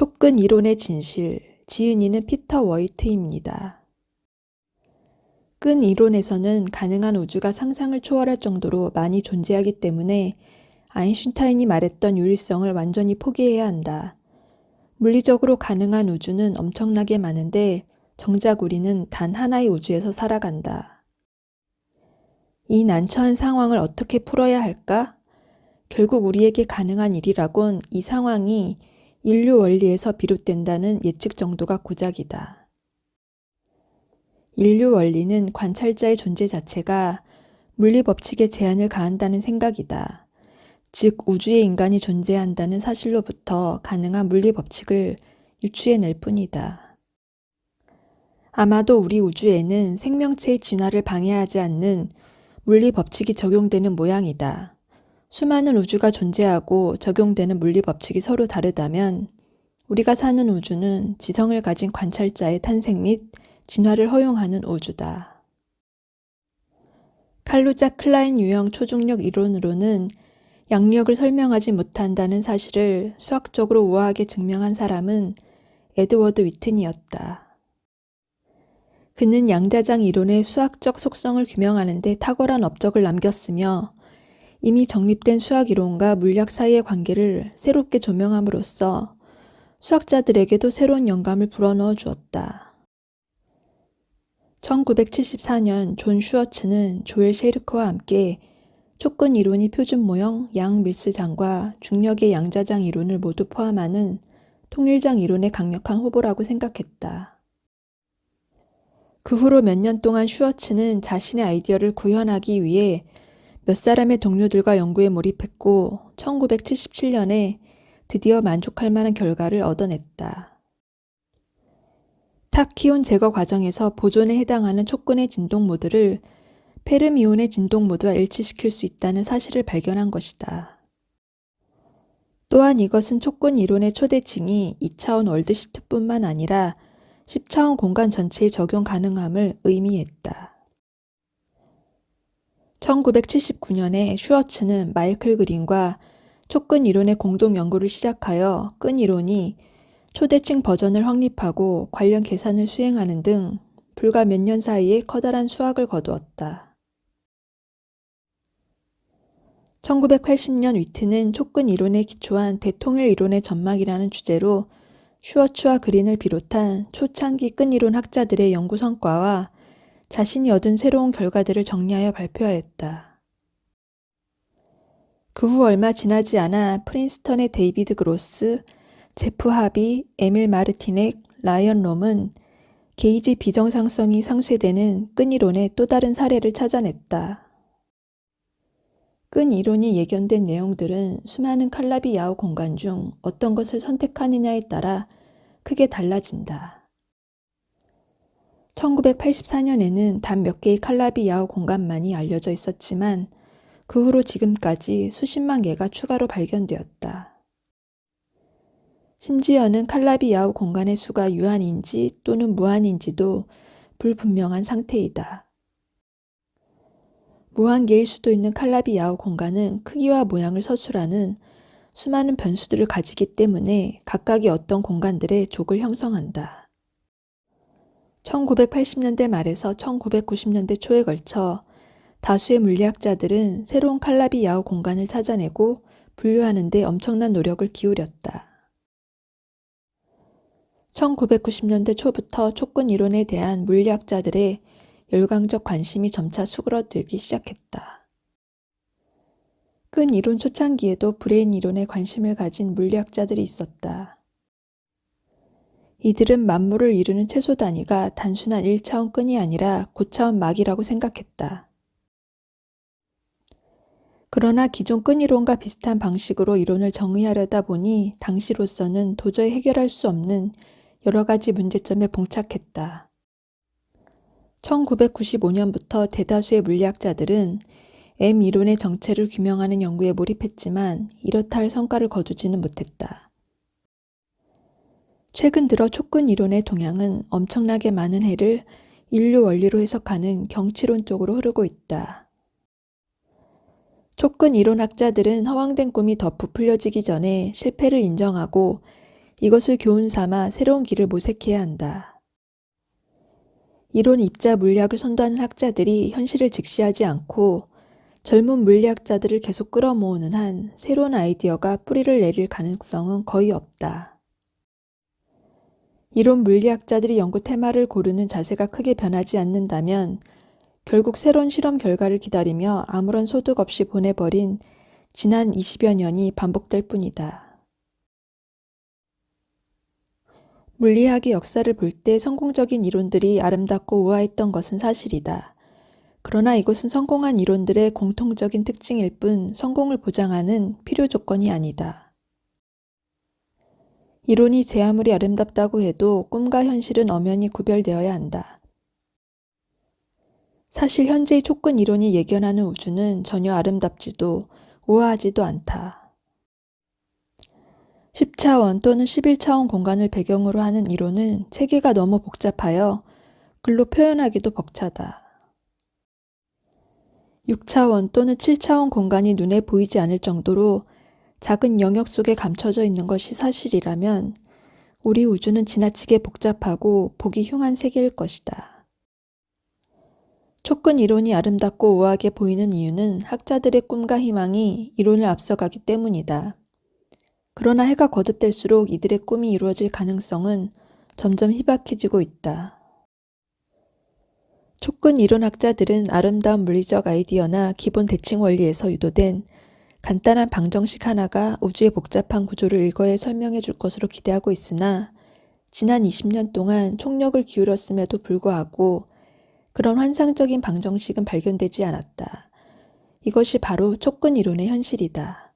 촉근 이론의 진실, 지은이는 피터 워이트입니다. 끈 이론에서는 가능한 우주가 상상을 초월할 정도로 많이 존재하기 때문에 아인슈타인이 말했던 유리성을 완전히 포기해야 한다. 물리적으로 가능한 우주는 엄청나게 많은데 정작 우리는 단 하나의 우주에서 살아간다. 이 난처한 상황을 어떻게 풀어야 할까? 결국 우리에게 가능한 일이라곤 이 상황이 인류 원리에서 비롯된다는 예측 정도가 고작이다. 인류 원리는 관찰자의 존재 자체가 물리 법칙에 제한을 가한다는 생각이다. 즉 우주에 인간이 존재한다는 사실로부터 가능한 물리 법칙을 유추해낼 뿐이다. 아마도 우리 우주에는 생명체의 진화를 방해하지 않는 물리 법칙이 적용되는 모양이다. 수많은 우주가 존재하고 적용되는 물리 법칙이 서로 다르다면 우리가 사는 우주는 지성을 가진 관찰자의 탄생 및 진화를 허용하는 우주다. 칼루자 클라인 유형 초중력 이론으로는 양력을 설명하지 못한다는 사실을 수학적으로 우아하게 증명한 사람은 에드워드 위튼이었다. 그는 양자장 이론의 수학적 속성을 규명하는 데 탁월한 업적을 남겼으며 이미 정립된 수학 이론과 물리학 사이의 관계를 새롭게 조명함으로써 수학자들에게도 새로운 영감을 불어넣어 주었다. 1974년 존 슈워츠는 조엘 셰르크와 함께 촉근 이론이 표준 모형 양밀스장과 중력의 양자장 이론을 모두 포함하는 통일장 이론의 강력한 후보라고 생각했다. 그 후로 몇 년 동안 슈워츠는 자신의 아이디어를 구현하기 위해 몇 사람의 동료들과 연구에 몰입했고 1977년에 드디어 만족할 만한 결과를 얻어냈다. 타키온 제거 과정에서 보존에 해당하는 촉근의 진동 모드를 페르미온의 진동 모드와 일치시킬 수 있다는 사실을 발견한 것이다. 또한 이것은 촉근 이론의 초대칭이 2차원 월드시트뿐만 아니라 10차원 공간 전체에 적용 가능함을 의미했다. 1979년에 슈워츠는 마이클 그린과 촉근 이론의 공동 연구를 시작하여 끈 이론이 초대칭 버전을 확립하고 관련 계산을 수행하는 등 불과 몇 년 사이에 커다란 수확을 거두었다. 1980년 위트는 촉근 이론에 기초한 대통일 이론의 전막이라는 주제로 슈워츠와 그린을 비롯한 초창기 끈 이론 학자들의 연구 성과와 자신이 얻은 새로운 결과들을 정리하여 발표하였다. 그 후 얼마 지나지 않아 프린스턴의 데이비드 그로스, 제프 하비, 에밀 마르티넥, 라이언 롬은 게이지 비정상성이 상쇄되는 끈 이론의 또 다른 사례를 찾아냈다. 끈 이론이 예견된 내용들은 수많은 칼라비 야후 공간 중 어떤 것을 선택하느냐에 따라 크게 달라진다. 1984년에는 단 몇 개의 칼라비 야후 공간만이 알려져 있었지만 그 후로 지금까지 수십만 개가 추가로 발견되었다. 심지어는 칼라비 야후 공간의 수가 유한인지 또는 무한인지도 불분명한 상태이다. 무한개일 수도 있는 칼라비 야후 공간은 크기와 모양을 서술하는 수많은 변수들을 가지기 때문에 각각의 어떤 공간들의 족을 형성한다. 1980년대 말에서 1990년대 초에 걸쳐 다수의 물리학자들은 새로운 칼라비 야후 공간을 찾아내고 분류하는 데 엄청난 노력을 기울였다. 1990년대 초부터 촉근 이론에 대한 물리학자들의 열광적 관심이 점차 수그러들기 시작했다. 끈 이론 초창기에도 브레인 이론에 관심을 가진 물리학자들이 있었다. 이들은 만물을 이루는 최소 단위가 단순한 1차원 끈이 아니라 고차원 막이라고 생각했다. 그러나 기존 끈 이론과 비슷한 방식으로 이론을 정의하려다 보니 당시로서는 도저히 해결할 수 없는 여러 가지 문제점에 봉착했다. 1995년부터 대다수의 물리학자들은 M 이론의 정체를 규명하는 연구에 몰입했지만 이렇다 할 성과를 거두지는 못했다. 최근 들어 촉근 이론의 동향은 엄청나게 많은 해를 인류 원리로 해석하는 경치론 쪽으로 흐르고 있다. 촉근 이론학자들은 허황된 꿈이 더 부풀려지기 전에 실패를 인정하고 이것을 교훈 삼아 새로운 길을 모색해야 한다. 이론 입자 물리학을 선도하는 학자들이 현실을 직시하지 않고 젊은 물리학자들을 계속 끌어모으는 한 새로운 아이디어가 뿌리를 내릴 가능성은 거의 없다. 이론 물리학자들이 연구 테마를 고르는 자세가 크게 변하지 않는다면 결국 새로운 실험 결과를 기다리며 아무런 소득 없이 보내버린 지난 20여 년이 반복될 뿐이다. 물리학의 역사를 볼 때 성공적인 이론들이 아름답고 우아했던 것은 사실이다. 그러나 이것은 성공한 이론들의 공통적인 특징일 뿐 성공을 보장하는 필요 조건이 아니다. 이론이 제 아무리 아름답다고 해도 꿈과 현실은 엄연히 구별되어야 한다. 사실 현재의 촉근 이론이 예견하는 우주는 전혀 아름답지도 우아하지도 않다. 10차원 또는 11차원 공간을 배경으로 하는 이론은 체계가 너무 복잡하여 글로 표현하기도 벅차다. 6차원 또는 7차원 공간이 눈에 보이지 않을 정도로 작은 영역 속에 감춰져 있는 것이 사실이라면 우리 우주는 지나치게 복잡하고 보기 흉한 세계일 것이다. 촉근 이론이 아름답고 우아하게 보이는 이유는 학자들의 꿈과 희망이 이론을 앞서가기 때문이다. 그러나 해가 거듭될수록 이들의 꿈이 이루어질 가능성은 점점 희박해지고 있다. 촉근 이론학자들은 아름다운 물리적 아이디어나 기본 대칭 원리에서 유도된 간단한 방정식 하나가 우주의 복잡한 구조를 일거에 설명해 줄 것으로 기대하고 있으나 지난 20년 동안 총력을 기울였음에도 불구하고 그런 환상적인 방정식은 발견되지 않았다. 이것이 바로 촉근 이론의 현실이다.